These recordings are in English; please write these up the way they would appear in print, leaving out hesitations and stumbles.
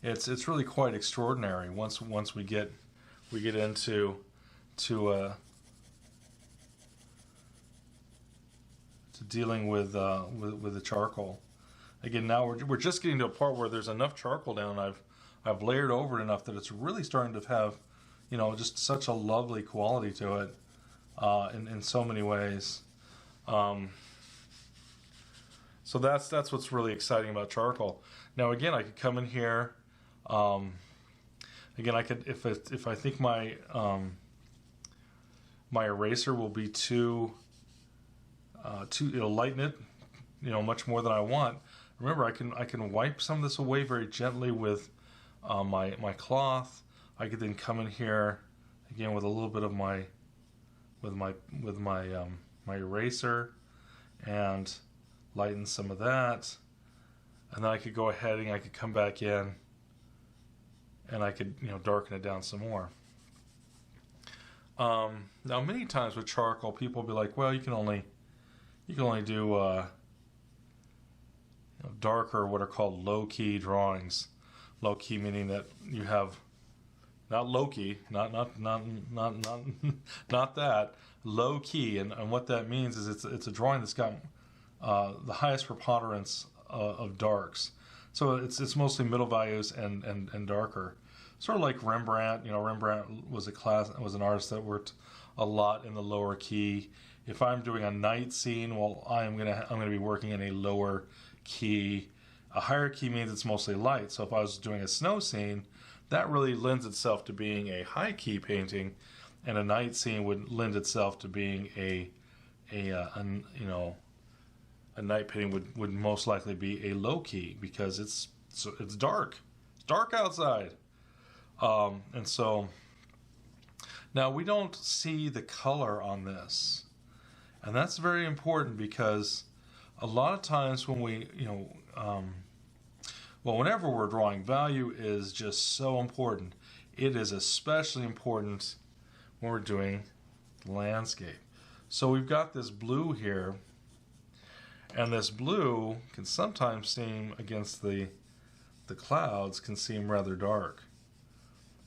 it's really quite extraordinary once we get into to dealing with the charcoal. Again, now we're just getting to a part where there's enough charcoal down. I've layered over it enough that it's really starting to have, you know, just such a lovely quality to it in so many ways. So that's what's really exciting about charcoal. Now again, I could come in here. Again, I could if I think my my eraser will be too it'll lighten it, you know, much more than I want. Remember, I can wipe some of this away very gently with my cloth. I could then come in here again with a little bit of my my eraser and lighten some of that, and then I could go ahead and I could come back in and I could, you know, darken it down some more. Now many times with charcoal, people will be like, well, you can only do you know, darker, what are called low-key drawings. Low-key meaning that you have not low-key, not that, low-key, and what that means is it's a drawing that's got the highest preponderance of darks. So it's mostly middle values and darker. Sort of like Rembrandt. You know, Rembrandt was an artist that worked a lot in the lower key. If I'm doing a night scene, well, I'm gonna be working in a lower key. A higher key means it's mostly light. So if I was doing a snow scene, that really lends itself to being a high key painting, and a night scene would lend itself to being a you know, a night painting would most likely be a low key because it's dark. It's dark outside. And so now we don't see the color on this, and that's very important because a lot of times when we, you know, well, whenever we're drawing, value is just so important. It is especially important when we're doing landscape. So we've got this blue here, and this blue can sometimes seem, against the clouds, can seem rather dark.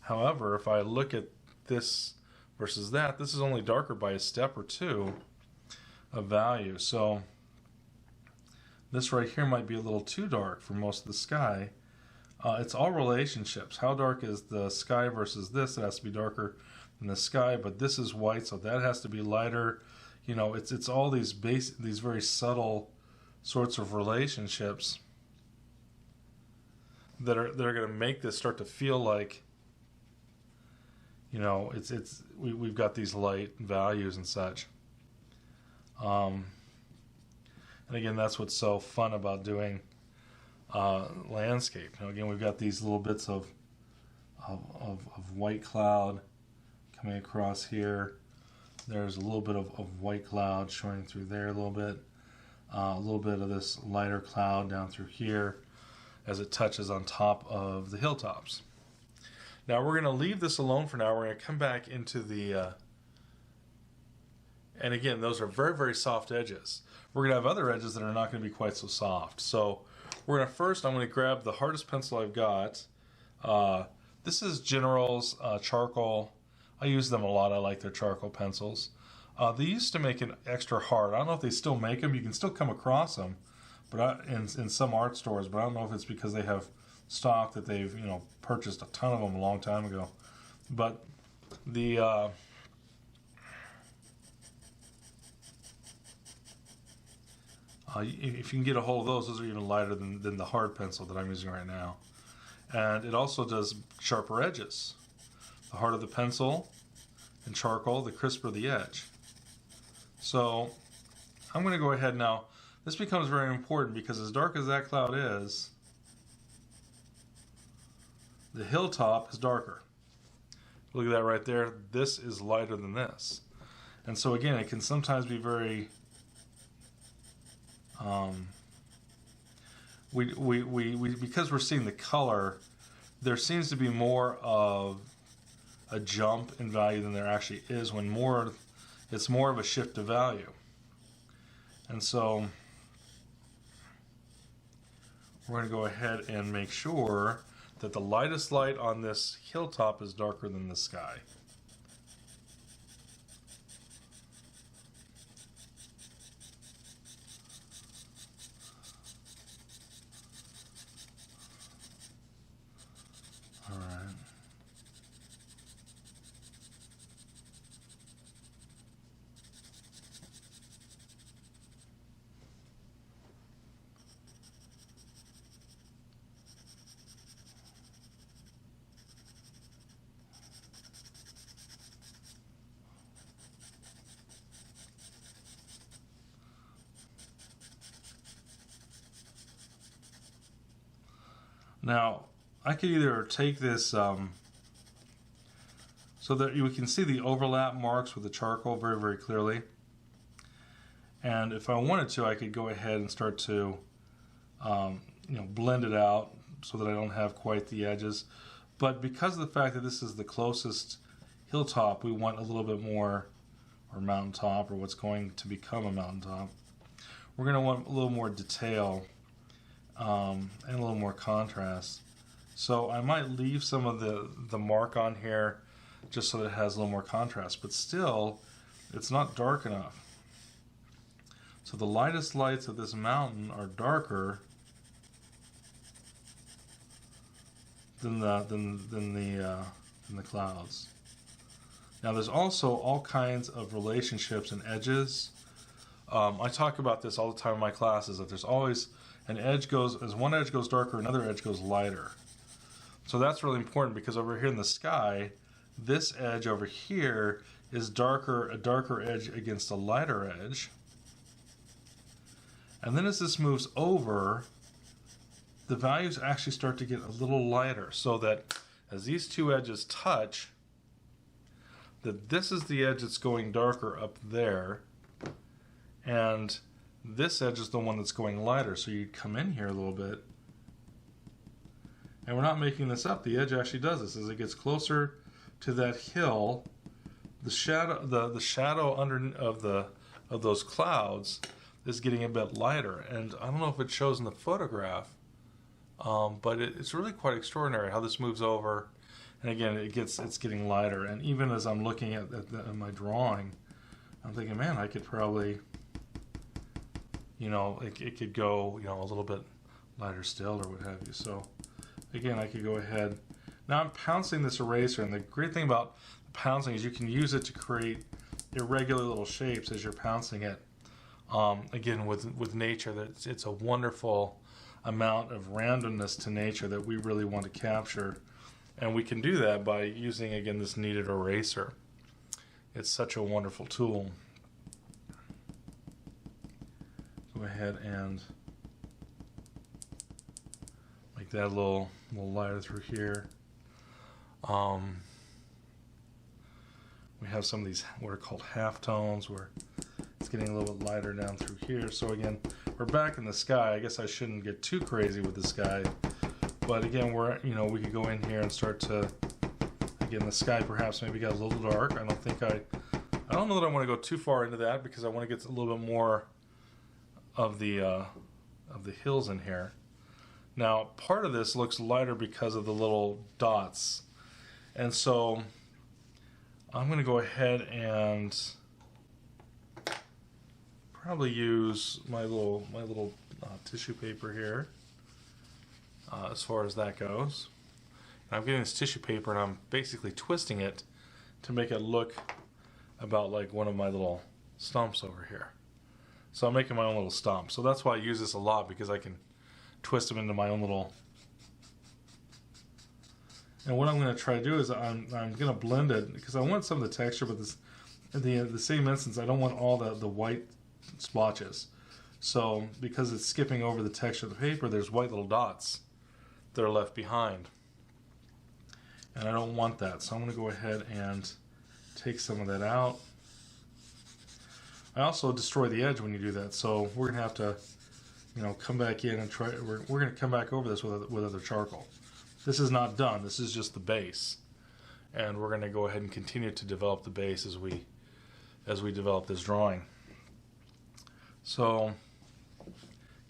However, if I look at this versus that, this is only darker by a step or two of value. So this right here might be a little too dark for most of the sky. It's all relationships. How dark is the sky versus this? It has to be darker than the sky, but this is white, so that has to be lighter. You know, it's all these very subtle sorts of relationships that are going to make this start to feel like, you know, we've got these light values and such. And again, that's what's so fun about doing landscape. You know, again, we've got these little bits of white cloud coming across here. There's a little bit of white cloud showing through there a little bit of this lighter cloud down through here as it touches on top of the hilltops. Now we're going to leave this alone for now. We're going to come back into the, and again, those are very, very soft edges. We're going to have other edges that are not going to be quite so soft. So we're going to first, I'm going to grab the hardest pencil I've got. This is General's charcoal. I use them a lot. I like their charcoal pencils. They used to make it extra hard. I don't know if they still make them. You can still come across them, but in some art stores. But I don't know if it's because they have stock that they've, you know, purchased a ton of them a long time ago. But the if you can get a hold of those are even lighter than the hard pencil that I'm using right now. And it also does sharper edges. The harder the pencil and charcoal, the crisper the edge. So I'm going to go ahead now. This becomes very important because as dark as that cloud is, the hilltop is darker. Look at that right there. This is lighter than this. And so again, it can sometimes be very because we're seeing the color, there seems to be more of a jump in value than there actually is, when it's more of a shift of value. And so we're going to go ahead and make sure that the lightest light on this hilltop is darker than the sky. All right. Now, I could either take this so that you can see the overlap marks with the charcoal very, very clearly. And if I wanted to, I could go ahead and start to blend it out so that I don't have quite the edges. But because of the fact that this is the closest hilltop, we want a little bit more, or mountaintop, or what's going to become a mountaintop. We're going to want a little more detail and a little more contrast. So I might leave some of the mark on here just so that it has a little more contrast, but still it's not dark enough. So the lightest lights of this mountain are darker than the clouds. Now there's also all kinds of relationships and edges. I talk about this all the time in my classes, that there's always an edge goes, as one edge goes darker, another edge goes lighter. So that's really important, because over here in the sky, this edge over here is darker, a darker edge against a lighter edge. And then as this moves over, the values actually start to get a little lighter, so that as these two edges touch, that this is the edge that's going darker up there, and this edge is the one that's going lighter. So you come in here a little bit, and we're not making this up. The edge actually does this. As it gets closer to that hill, the shadow under of those clouds is getting a bit lighter. And I don't know if it shows in the photograph, but it's really quite extraordinary how this moves over. And again, it's getting lighter. And even as I'm looking at my drawing, I'm thinking, man, I could probably, it could go, a little bit lighter still, or what have you. So again, I could go ahead. Now I'm pouncing this eraser, and the great thing about pouncing is you can use it to create irregular little shapes as you're pouncing it. Again, with nature, it's a wonderful amount of randomness to nature that we really want to capture. And we can do that by using, again, this kneaded eraser. It's such a wonderful tool. Go ahead and make that a little lighter through here. We have some of these what are called halftones, where it's getting a little bit lighter down through here. So again, we're back in the sky. I guess I shouldn't get too crazy with the sky, but again, we could go in here and start to, again, the sky perhaps maybe got a little dark. I don't know that I want to go too far into that, because I want to get a little bit more of the hills in here. Now, part of this looks lighter because of the little dots, and so I'm going to go ahead and probably use my little tissue paper here as far as that goes. And I'm getting this tissue paper and I'm basically twisting it to make it look about like one of my little stumps over here. So I'm making my own little stump. So that's why I use this a lot, because I can twist them into my own little. And what I'm going to try to do is I'm going to blend it, because I want some of the texture, but in the same instance, I don't want all the white splotches. So because it's skipping over the texture of the paper, there's white little dots that are left behind. And I don't want that. So I'm going to go ahead and take some of that out. I also destroy the edge when you do that. So we're going to have to, come back in and try. We're going to come back over this with other charcoal. This is not done. This is just the base. And we're going to go ahead and continue to develop the base as we develop this drawing. So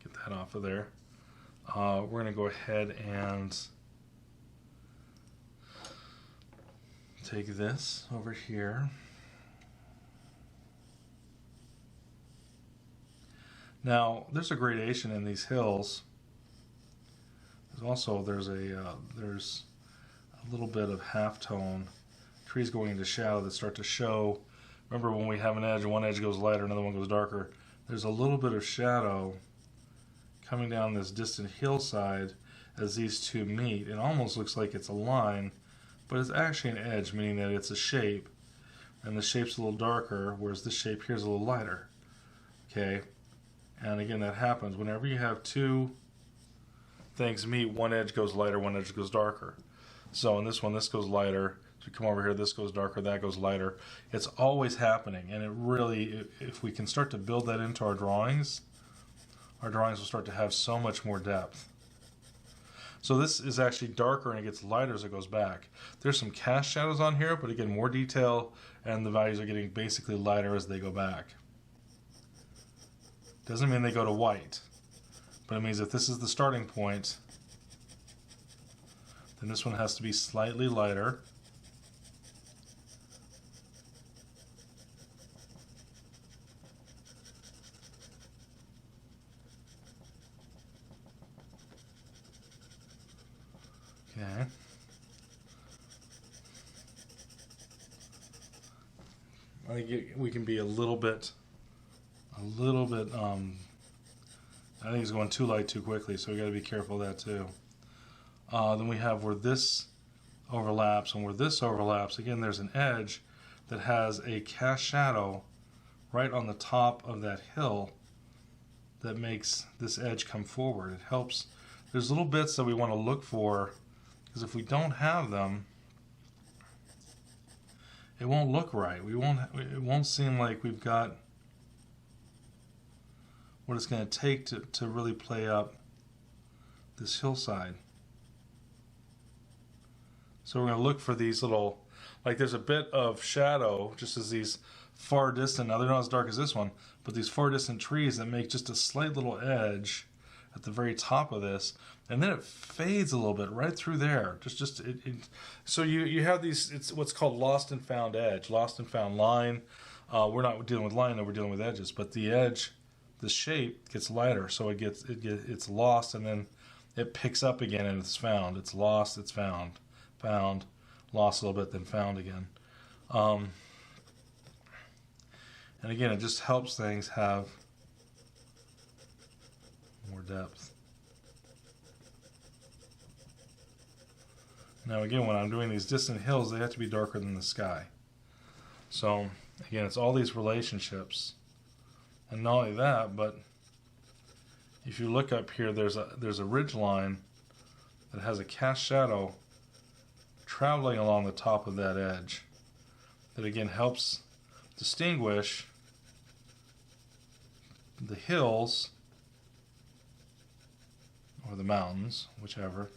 get that off of there. We're going to go ahead and take this over here. Now, there's a gradation in these hills. There's a little bit of halftone. Trees going into shadow that start to show. Remember when we have an edge and one edge goes lighter, another one goes darker. There's a little bit of shadow coming down this distant hillside as these two meet. It almost looks like it's a line, but it's actually an edge, meaning that it's a shape, and the shape's a little darker, whereas this shape here is a little lighter. Okay, and again, that happens whenever you have two things meet. One edge goes lighter, one edge goes darker. So in this one, this goes lighter. So we come over here, this goes darker, that goes lighter. It's always happening, and it really, if we can start to build that into our drawings will start to have so much more depth. So this is actually darker and it gets lighter as it goes back. There's some cast shadows on here, but again, more detail, and the values are getting basically lighter as they go back. Doesn't mean they go to white, but it means if this is the starting point, then this one has to be slightly lighter. Okay. I think we can be a little bit, I think it's going too light too quickly, so we got to be careful of that too. Then we have where this overlaps and where this overlaps. Again, there's an edge that has a cast shadow right on the top of that hill that makes this edge come forward. It helps. There's little bits that we want to look for, because if we don't have them, it won't look right. It won't seem like we've got what it's going to take to really play up this hillside. So we're going to look for these little, like there's a bit of shadow just as these far distant, now they're not as dark as this one, but these far distant trees that make just a slight little edge at the very top of this, and then it fades a little bit right through there. So you have these, it's what's called lost and found edge, lost and found line. We're not dealing with line, no, we're dealing with edges, but the edge, the shape gets lighter, so it's lost, and then it picks up again and it's found. It's lost, it's found, lost a little bit, then found again. And again, it just helps things have more depth. Now again, when I'm doing these distant hills, they have to be darker than the sky. So again, it's all these relationships. And not only that, but if you look up here, there's a ridge line that has a cast shadow traveling along the top of that edge that again helps distinguish the hills or the mountains, whichever.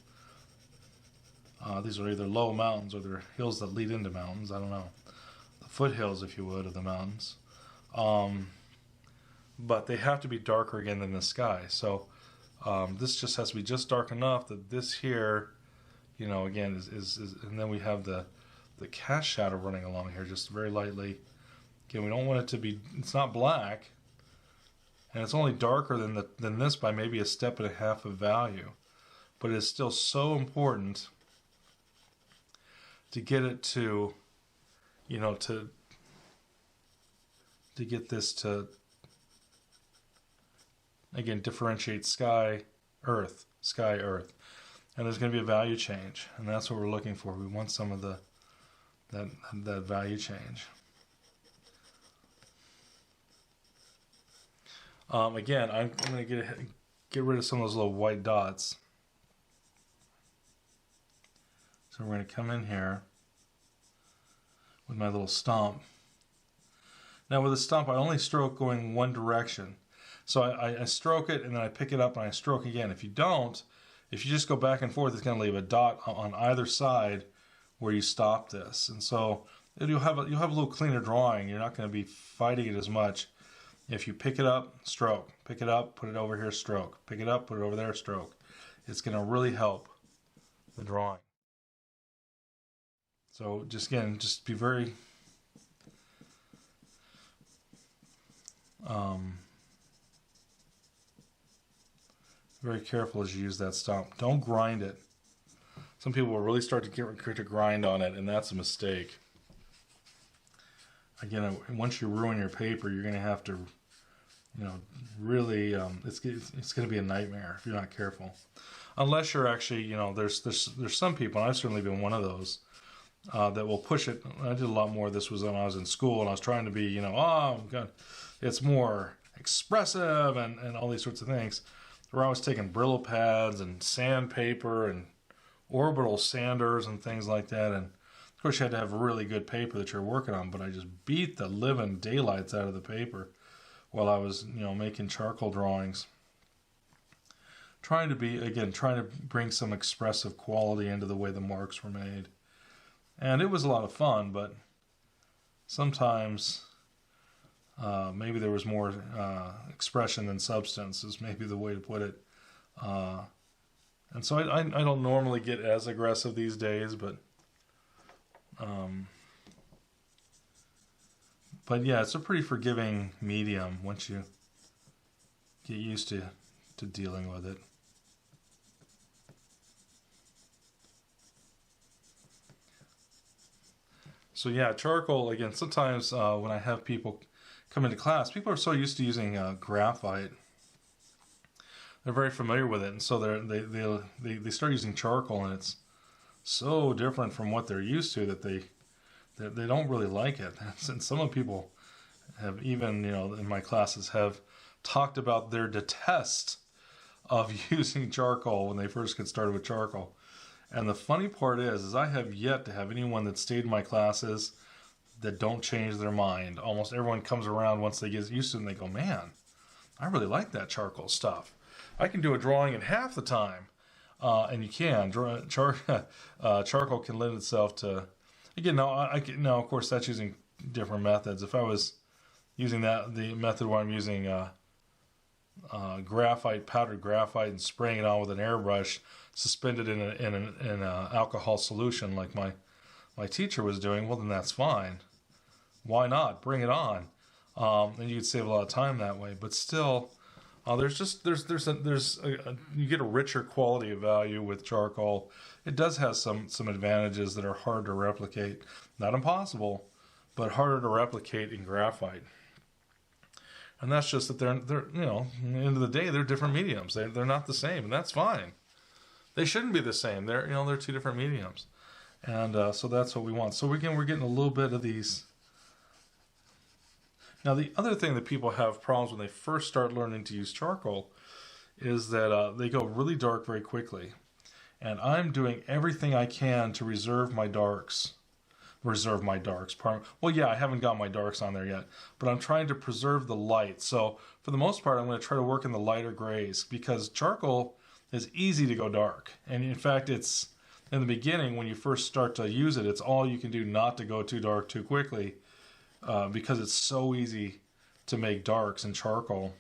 These are either low mountains or they're hills that lead into mountains. I don't know. The foothills, if you would, of the mountains. But they have to be darker again than the sky. So this just has to be just dark enough that this here, you know, again is and then we have the cast shadow running along here just very lightly. Again, we don't want it to be, it's not black, and it's only darker than this by maybe a step and a half of value, but it's still so important to get it to, you know, to get this to, again, differentiate sky, earth, and there's going to be a value change, and that's what we're looking for. We want some of that value change. Again, I'm going to get rid of some of those little white dots. So we're going to come in here with my little stump. Now with the stump, I only stroke going one direction. So I stroke it and then I pick it up and I stroke again. If you don't, if you just go back and forth, it's going to leave a dot on either side where you stop this. And so you'll have a little cleaner drawing. You're not going to be fighting it as much. If you pick it up, stroke. Pick it up, put it over here, stroke. Pick it up, put it over there, stroke. It's going to really help the drawing. So just again, just be very very careful as you use that stump. Don't grind it. Some people will really start to get to grind on it, and that's a mistake. Again, once you ruin your paper, you're going to have to, really, it's going to be a nightmare if you're not careful. Unless you're actually, there's some people, and I've certainly been one of those, that will push it. I did a lot more of this was when I was in school, and I was trying to be, it's more expressive and all these sorts of things. Where I was taking Brillo pads and sandpaper and orbital sanders and things like that, and of course you had to have really good paper that you're working on, but I just beat the living daylights out of the paper while I was making charcoal drawings, trying to bring some expressive quality into the way the marks were made. And it was a lot of fun, but sometimes maybe there was more expression than substance is maybe the way to put it. And so I don't normally get as aggressive these days, but yeah, it's a pretty forgiving medium once you get used to dealing with it. So yeah, charcoal, again, sometimes when I have people come into class, people are so used to using graphite. They're very familiar with it, and so they start using charcoal, and it's so different from what they're used to that they don't really like it. And some of the people have even, in my classes, have talked about their detest of using charcoal when they first get started with charcoal. And the funny part is I have yet to have anyone that stayed in my classes that don't change their mind. Almost everyone comes around once they get used to it, and they go, man, I really like that charcoal stuff. I can do a drawing in half the time. And you can. Charcoal can lend itself to... Again, now, of course, that's using different methods. If I was using the method where I'm using powdered graphite, and spraying it on with an airbrush, suspended in an alcohol solution like my teacher was doing, well, then that's fine. Why not? Bring it on. And you could save a lot of time that way. But still, you get a richer quality of value with charcoal. It does have some advantages that are hard to replicate. Not impossible, but harder to replicate in graphite. And that's just that they're at the end of the day, they're different mediums. They're not the same, and that's fine. They shouldn't be the same. They're two different mediums. And so that's what we want. So we're getting a little bit of these. Now, the other thing that people have problems when they first start learning to use charcoal is that they go really dark very quickly. And I'm doing everything I can to reserve my darks. Well, yeah, I haven't got my darks on there yet, but I'm trying to preserve the light. So for the most part, I'm going to try to work in the lighter grays, because charcoal is easy to go dark. And in fact, it's in the beginning, when you first start to use it, it's all you can do not to go too dark too quickly, because it's so easy to make darks in charcoal.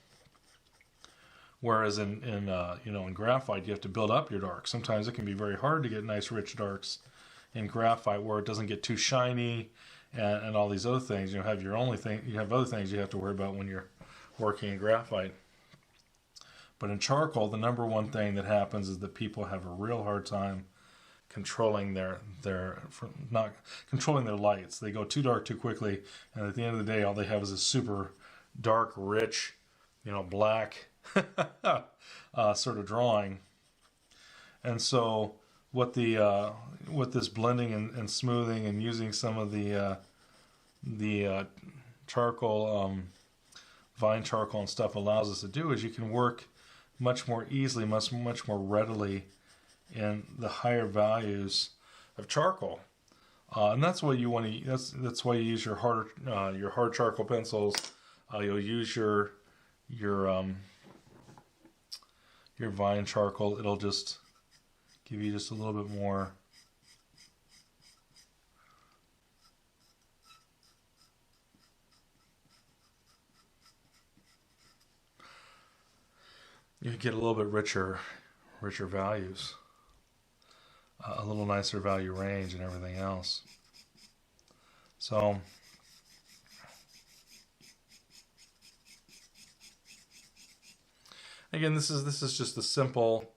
Whereas in graphite, you have to build up your darks. Sometimes it can be very hard to get nice rich darks in graphite, where it doesn't get too shiny and all these other things. You have other things you have to worry about when you're working in graphite. But in charcoal, the number one thing that happens is that people have a real hard time controlling their lights. They go too dark too quickly, and at the end of the day, all they have is a super dark, rich, black sort of drawing. And so what this blending and smoothing and using some of the charcoal, vine charcoal and stuff allows us to do is you can work much more easily, much more readily in the higher values of charcoal, and that's why you want to. That's why you use your hard charcoal pencils. You'll use your vine charcoal. It'll just give you just a little bit more. You get a little bit richer values, a little nicer value range and everything else. So again, this is just a simple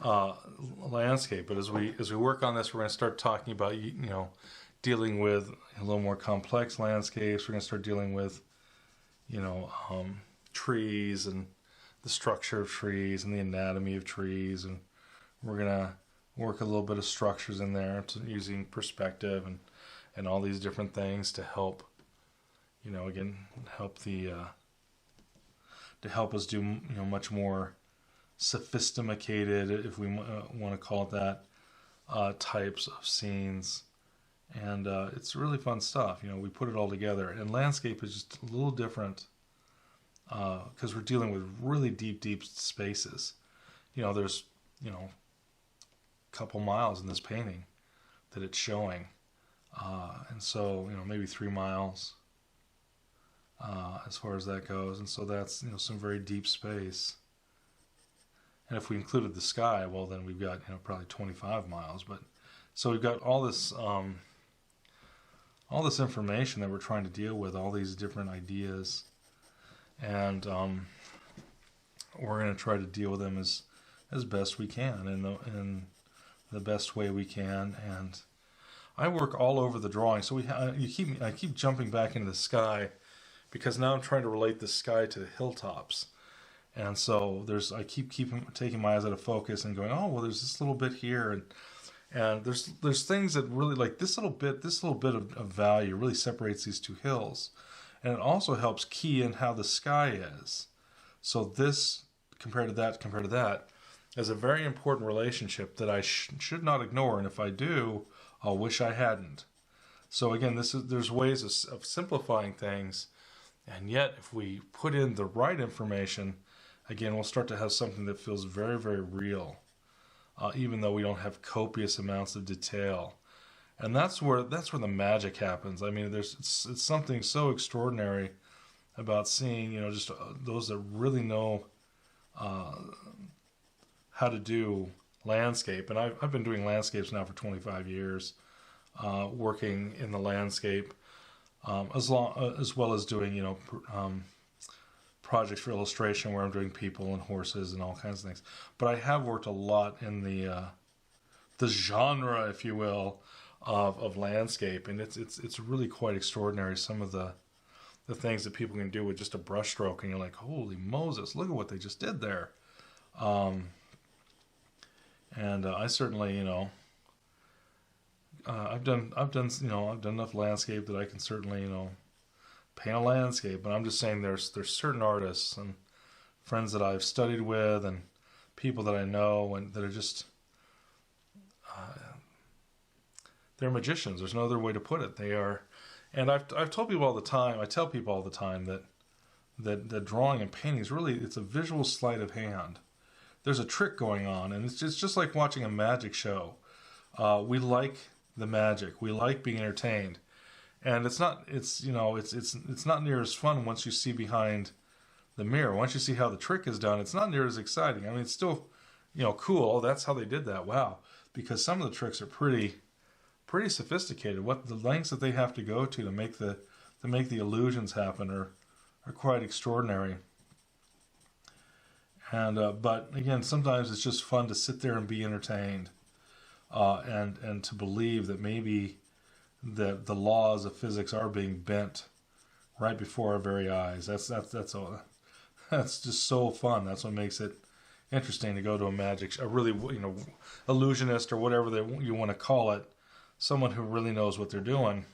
landscape. But as we work on this, we're going to start talking about dealing with a little more complex landscapes. We're going to start dealing with trees and the structure of trees and the anatomy of trees, and we're going to work a little bit of structures in there using perspective and all these different things to help again help the to help us do much more sophisticated, if we want to call it that, types of scenes. And it's really fun stuff. We put it all together, and landscape is just a little different because we're dealing with really deep spaces. There's a couple miles in this painting that it's showing, and so maybe 3 miles as far as that goes, and so that's some very deep space. And if we included the sky, well, then we've got probably 25 miles. But so we've got all this information that we're trying to deal with, all these different ideas, and we're going to try to deal with them as best we can in the best way we can. And I work all over the drawing, so I keep jumping back into the sky because now I'm trying to relate the sky to the hilltops. And so I keep taking my eyes out of focus and going, oh well, there's this little bit here, and there's things that really, like this little bit of value really separates these two hills, and it also helps key in how the sky is. So this compared to that is a very important relationship that I should not ignore, and if I do, I'll wish I hadn't. So again, there's ways of simplifying things, and yet if we put in the right information, again, we'll start to have something that feels very, very real, even though we don't have copious amounts of detail. And that's where the magic happens. I mean, it's something so extraordinary about seeing, just those that really know how to do landscape. And I've been doing landscapes now for 25 years, working in the landscape, as well as doing, projects for illustration where I'm doing people and horses and all kinds of things. But I have worked a lot in the genre, if you will, of landscape, and it's really quite extraordinary. Some of the things that people can do with just a brush stroke, and you're like, holy Moses, look at what they just did there. And I certainly, I've done enough landscape that I can certainly, paint a landscape. But I'm just saying there's certain artists and friends that I've studied with and people that I know and that are just they're magicians. There's no other way to put it. They are, and I've told people all the time. I tell people all the time that drawing and painting is really, it's a visual sleight of hand. There's a trick going on, and it's just like watching a magic show. We like the magic. We like being entertained. And it's not near as fun once you see behind the mirror. Once you see how the trick is done, it's not near as exciting. I mean, it's still, cool. Oh, that's how they did that. Wow. Because some of the tricks are pretty sophisticated. What the lengths that they have to go to make the illusions happen are quite extraordinary. And but again, sometimes it's just fun to sit there and be entertained, and to believe that maybe the laws of physics are being bent right before our very eyes. That's just so fun. That's what makes it interesting to go to a really illusionist or whatever you want to call it, someone who really knows what they're doing,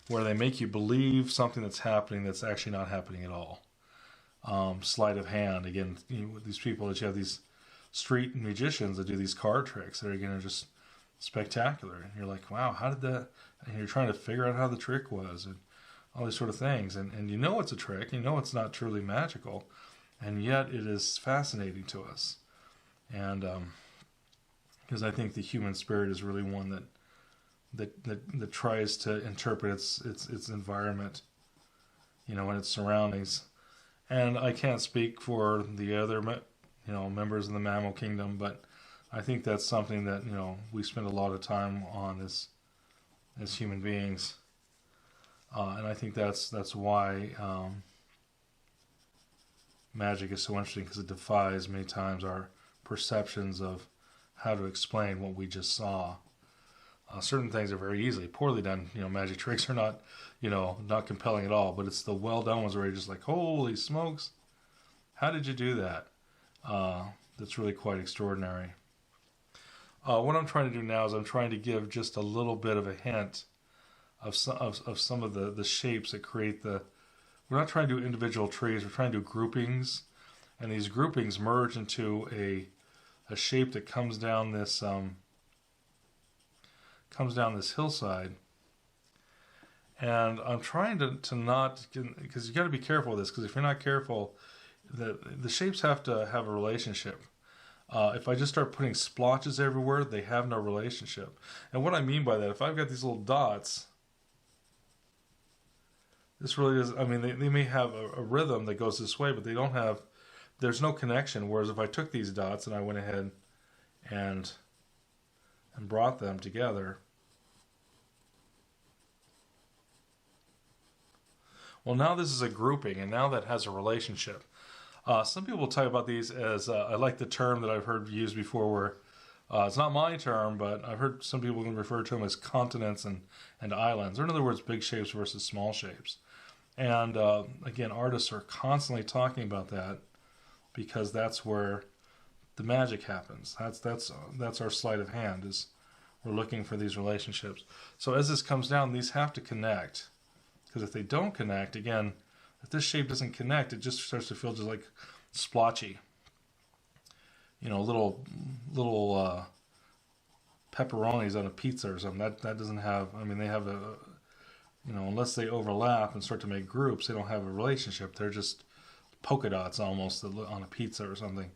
where they make you believe something that's happening that's actually not happening at all. Sleight of hand. Again, these people that you have, these street magicians that do these card tricks that are just spectacular, and you're like, wow, how did that? And you're trying to figure out how the trick was, and all these sort of things, and it's a trick, it's not truly magical, and yet it is fascinating to us, and because I think the human spirit is really one that tries to interpret its environment, and its surroundings. And I can't speak for the other members of the mammal kingdom, but I think that's something that we spend a lot of time on as human beings. And I think that's why magic is so interesting, because it defies many times our perceptions of how to explain what we just saw. Certain things are very easily, poorly done. Magic tricks are not, not compelling at all. But it's the well done ones where you're just like, holy smokes, how did you do that? That's really quite extraordinary. What I'm trying to do now is I'm trying to give just a little bit of a hint of some of the shapes that create the. We're not trying to do individual trees. We're trying to do groupings, and these groupings merge into a shape that comes down this hillside. And I'm trying to not, because you got to be careful with this, because if you're not careful, the shapes have to have a relationship. If I just start putting splotches everywhere, they have no relationship. And what I mean by that, if I've got these little dots, this really is, I mean, they may have a rhythm that goes this way, but they don't have, there's no connection. Whereas if I took these dots and I went ahead and brought them together, well, now this is a grouping, and now that has a relationship. Some people talk about these as, I like the term that I've heard used before where, it's not my term, but I've heard some people can refer to them as continents and islands, or in other words, big shapes versus small shapes. And again, artists are constantly talking about that, because that's where the magic happens. That's our sleight of hand, is we're looking for these relationships. So as this comes down, these have to connect, because if they don't connect, again, if this shape doesn't connect, it just starts to feel just like splotchy. Little pepperonis on a pizza or something. That doesn't have, I mean, they have a, unless they overlap and start to make groups, they don't have a relationship. They're just polka dots almost on a pizza or something.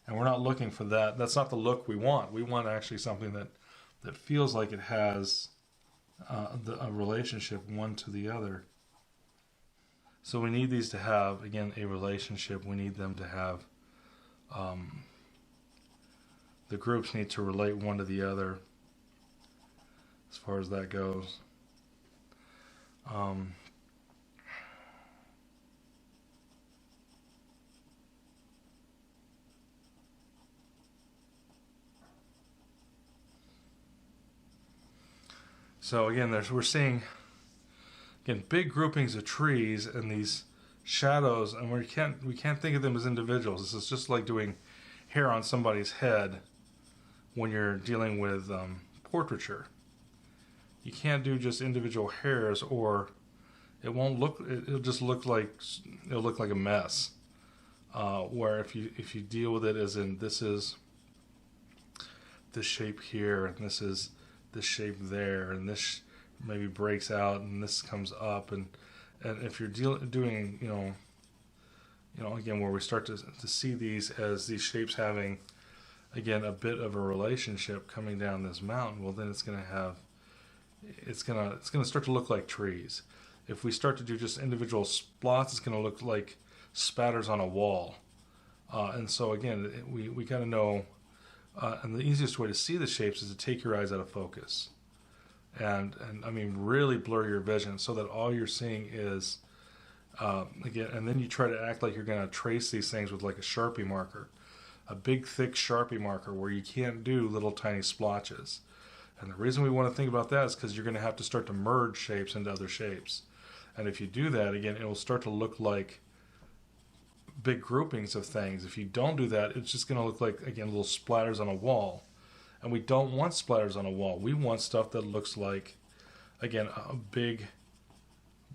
And we're not looking for that. That's not the look we want. We want actually something that feels like it has a relationship one to the other. So we need these to have, again, a relationship. We need them to have, the groups need to relate one to the other as far as that goes. So again, we're seeing, again, big groupings of trees and these shadows, and we can't think of them as individuals. This is just like doing hair on somebody's head when you're dealing with portraiture. You can't do just individual hairs, or it won't look. It'll just look like a mess. Where if you deal with it as in, this is this shape here, and this is this shape there, and this maybe breaks out, and this comes up, and if you're doing, again, where we start to see these as these shapes having, again, a bit of a relationship coming down this mountain, well, then it's going to start to look like trees. If we start to do just individual spots, it's going to look like spatters on a wall. And so again, we got to know, and the easiest way to see the shapes is to take your eyes out of focus. And I mean, really blur your vision so that all you're seeing is, again, and then you try to act like you're going to trace these things with like a Sharpie marker, a big, thick Sharpie marker where you can't do little tiny splotches. And the reason we want to think about that is because you're going to have to start to merge shapes into other shapes. And if you do that, again, it will start to look like big groupings of things. If you don't do that, it's just going to look like, again, little splatters on a wall. And we don't want splatters on a wall. We want stuff that looks like, again, a big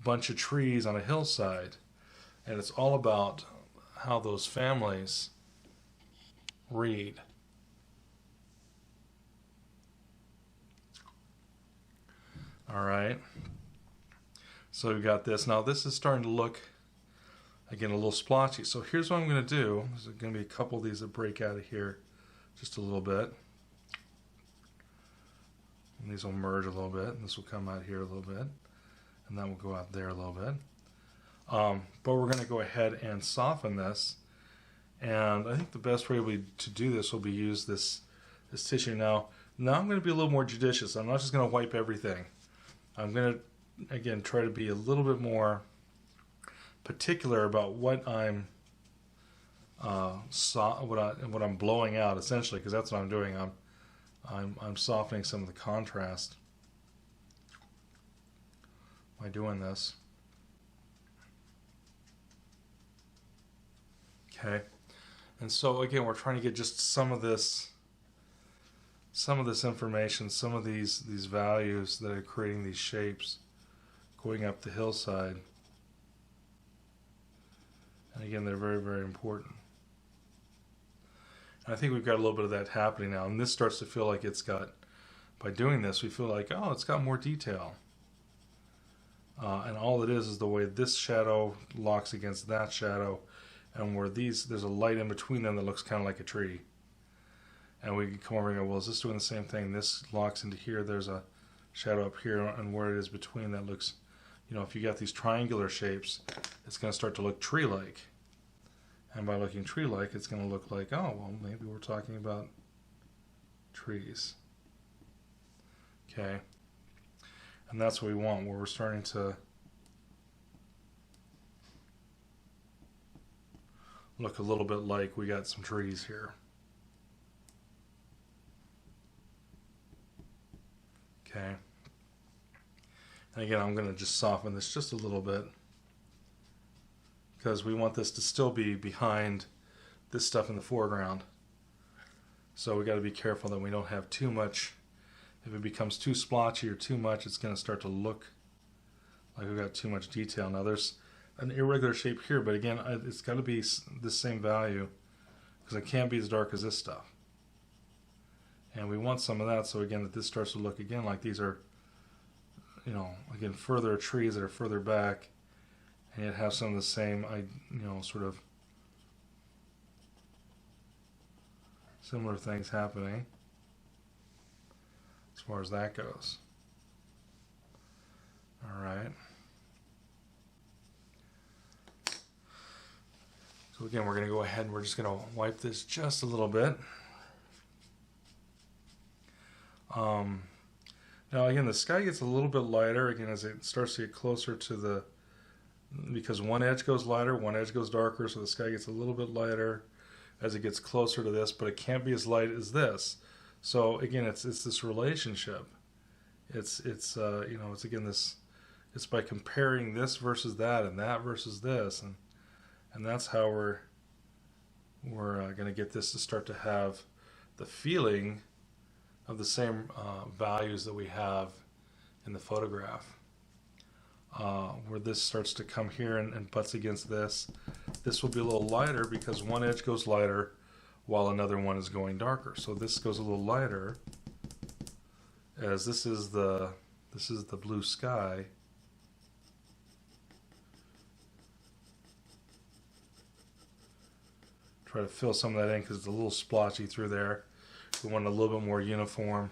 bunch of trees on a hillside. And it's all about how those families read. All right. So we've got this. Now this is starting to look, again, a little splotchy. So here's what I'm going to do. There's going to be a couple of these that break out of here just a little bit. And these will merge a little bit. And this will come out here a little bit. And that will go out there a little bit. But we're going to go ahead and soften this. And I think the best way to do this will be use this tissue. Now I'm going to be a little more judicious. I'm not just going to wipe everything. I'm going to again, try to be a little bit more particular about what I'm what I'm blowing out, essentially, because that's what I'm doing. I'm softening some of the contrast by doing this. Okay, and so again, we're trying to get just some of this information, some of these values that are creating these shapes going up the hillside. And again, they're very, very important. And I think we've got a little bit of that happening now, and this starts to feel like it's got, by doing this, we feel like, oh, it's got more detail. And all it is the way this shadow locks against that shadow, and where there's a light in between them that looks kind of like a tree. And we can come over and go, well, is this doing the same thing? This locks into here, there's a shadow up here, and where it is between that looks, you know, if you got these triangular shapes, it's going to start to look tree-like. And by looking tree-like, it's going to look like, oh, well, maybe we're talking about trees. Okay. And that's what we want, where we're starting to look a little bit like we got some trees here. Okay. And again, I'm going to just soften this just a little bit, because we want this to still be behind this stuff in the foreground. So we got to be careful that we don't have too much. If it becomes too splotchy or too much, it's going to start to look like we've got too much detail. Now there's an irregular shape here, but again, it's got to be the same value, because it can't be as dark as this stuff. And we want some of that, so again, that this starts to look again like these are, you know, again, further trees that are further back, and yet have some of the same, you know, sort of similar things happening as far as that goes. All right. So again, we're going to go ahead and we're just going to wipe this just a little bit. Now again, the sky gets a little bit lighter again as it starts to get closer to the, because one edge goes lighter, one edge goes darker, so the sky gets a little bit lighter as it gets closer to this, but it can't be as light as this. So again, it's this relationship. It's you know, it's again this, it's by comparing this versus that and that versus this, and that's how we're going to get this to start to have the feeling of the same values that we have in the photograph. Where this starts to come here and butts against this. This will be a little lighter because one edge goes lighter while another one is going darker. So this goes a little lighter, as this is the blue sky. Try to fill some of that in because it's a little splotchy through there. We want it a little bit more uniform.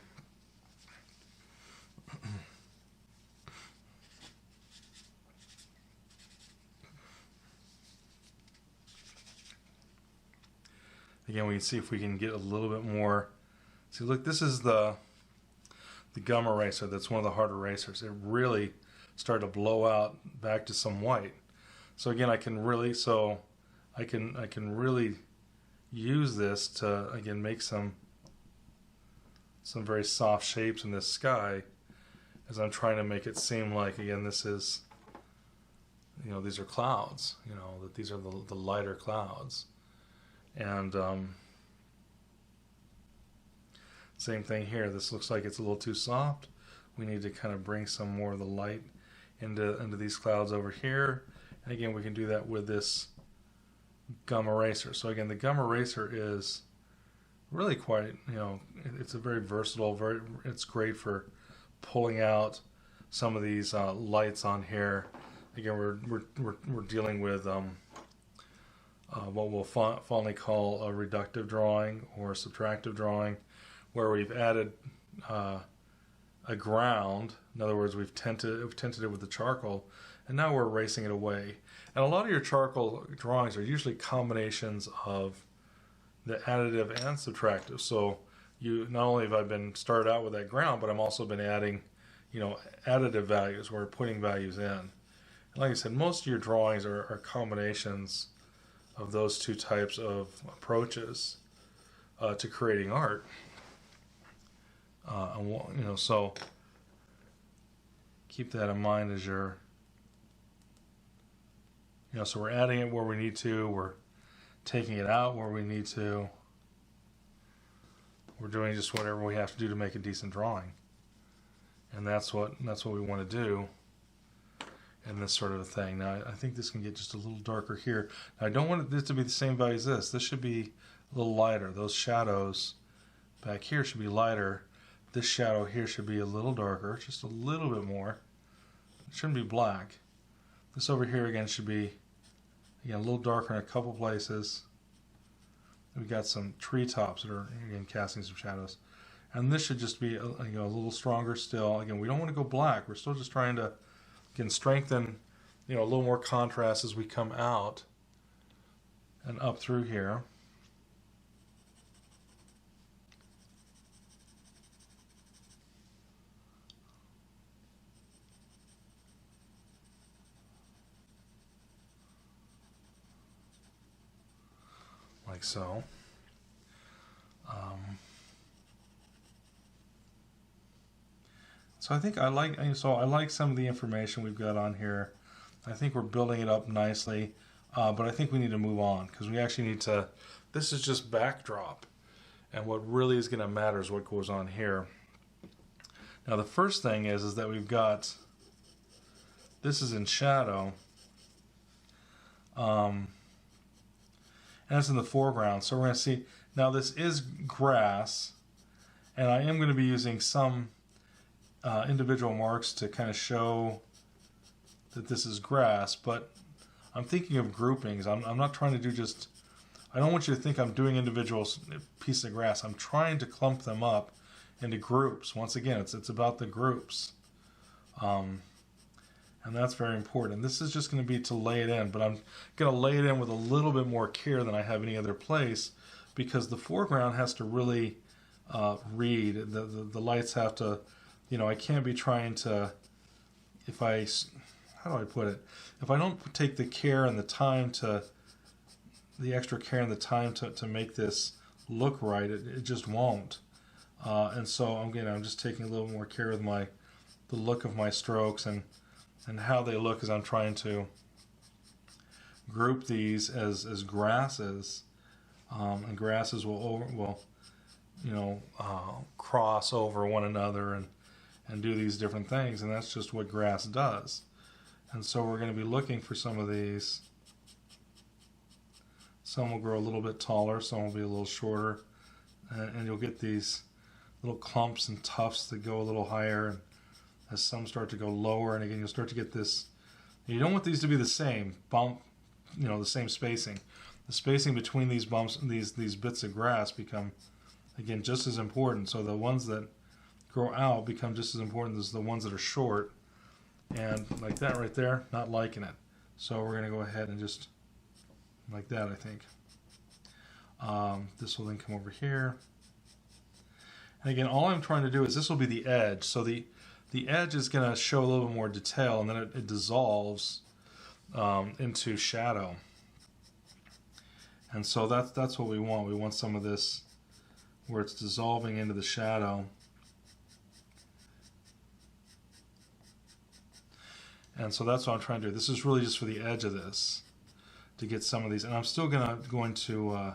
Again, we can see if we can get a little bit more. See, look, this is the gum eraser. That's one of the hard erasers. It really started to blow out back to some white. So again, I can really use this to again make some very soft shapes in this sky, as I'm trying to make it seem like, again, this is, you know, these are clouds, you know, that these are the lighter clouds. And same thing here. This looks like it's a little too soft. We need to kind of bring some more of the light into these clouds over here. And again, we can do that with this gum eraser. So again, the gum eraser is really quite, you know, it's a very versatile, it's great for pulling out some of these lights on here. Again, we're dealing with what we'll fondly call a reductive drawing or a subtractive drawing, where we've added a ground. In other words, we've tinted it with the charcoal, and now we're erasing it away. And a lot of your charcoal drawings are usually combinations of the additive and subtractive. So you not only have I been started out with that ground, but I'm also been adding, additive values. We're putting values in. And like I said, most of your drawings are combinations of those two types of approaches to creating art. So keep that in mind as you're, so we're adding it where we need to, we're taking it out where we need to, we're doing just whatever we have to do to make a decent drawing. And that's what we want to do in this sort of a thing. Now, I think this can get just a little darker here. Now, I don't want this to be the same value as this. This should be a little lighter. Those shadows back here should be lighter. This shadow here should be a little darker, just a little bit more. It shouldn't be black. This over here again should be, again, a little darker in a couple places. We've got some treetops that are, again, casting some shadows. And this should just be a little stronger still. Again, we don't want to go black. We're still just trying to, again, strengthen, a little more contrast as we come out and up through here. Like so. So I think I like some of the information we've got on here. I think we're building it up nicely, but I think we need to move on because we actually need to. This is just backdrop, and what really is going to matter is what goes on here. Now the first thing is that we've got. This is in shadow. And it's in the foreground. So we're going to see, now this is grass, and I am going to be using some individual marks to kind of show that this is grass, but I'm thinking of groupings. I'm not trying to do just, I don't want you to think I'm doing individual pieces of grass. I'm trying to clump them up into groups. Once again, it's about the groups. And that's very important. This is just going to be to lay it in, but I'm going to lay it in with a little bit more care than I have any other place because the foreground has to really read. The lights have to, I can't be trying to, how do I put it? If I don't take the care and the time the extra care and the time to make this look right, it just won't. And so I'm just taking a little more care with the look of my strokes and how they look as I'm trying to group these as grasses, and grasses will cross over one another and do these different things, and that's just what grass does. And so we're going to be looking for some of these. Some will grow a little bit taller, some will be a little shorter, and you'll get these little clumps and tufts that go a little higher, and as some start to go lower, and again you'll start to get this. You don't want these to be the same bump, the same spacing. The spacing between these bumps, these bits of grass become, again, just as important. So the ones that grow out become just as important as the ones that are short. And like that right there, not liking it. So we're going to go ahead and just like that, I think. This will then come over here. And again, all I'm trying to do is this will be the edge. So the edge is going to show a little bit more detail, and then it dissolves into shadow. And so that's what we want. We want some of this where it's dissolving into the shadow. And so that's what I'm trying to do. This is really just for the edge of this, to get some of these. And I'm still going to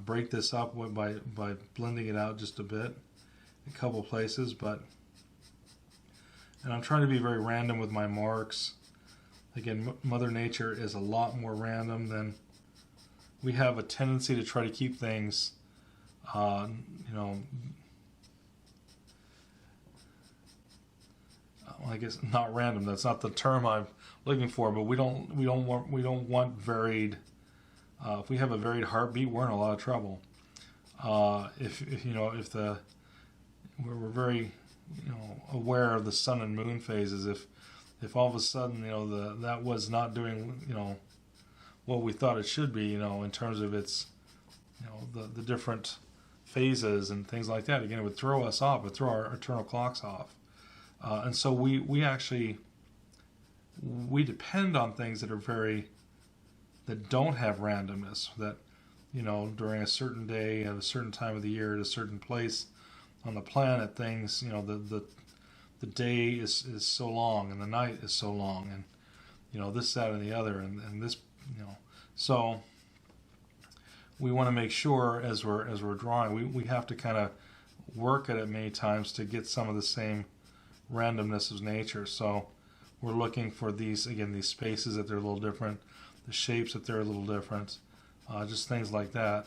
break this up by blending it out just a bit, a couple places. And I'm trying to be very random with my marks. Again, Mother Nature is a lot more random than we have a tendency to try to keep things, I guess not random. That's not the term I'm looking for. But we don't want varied. If we have a varied heartbeat, we're in a lot of trouble. If we're very aware of the sun and moon phases. If all of a sudden that was not doing what we thought it should be, in terms of its the different phases and things like that. Again, it would throw us off, it would throw our eternal clocks off. And so we actually depend on things that don't have randomness, that, you know, during a certain day at a certain time of the year at a certain place on the planet, things, you know, the day is so long and the night is so long, and, you know, this, that, and the other, and this, you know. So we want to make sure as we're drawing, we have to kind of work at it many times to get some of the same randomness of nature. So we're looking for these, again, these spaces that they're a little different, the shapes that they're a little different, just things like that.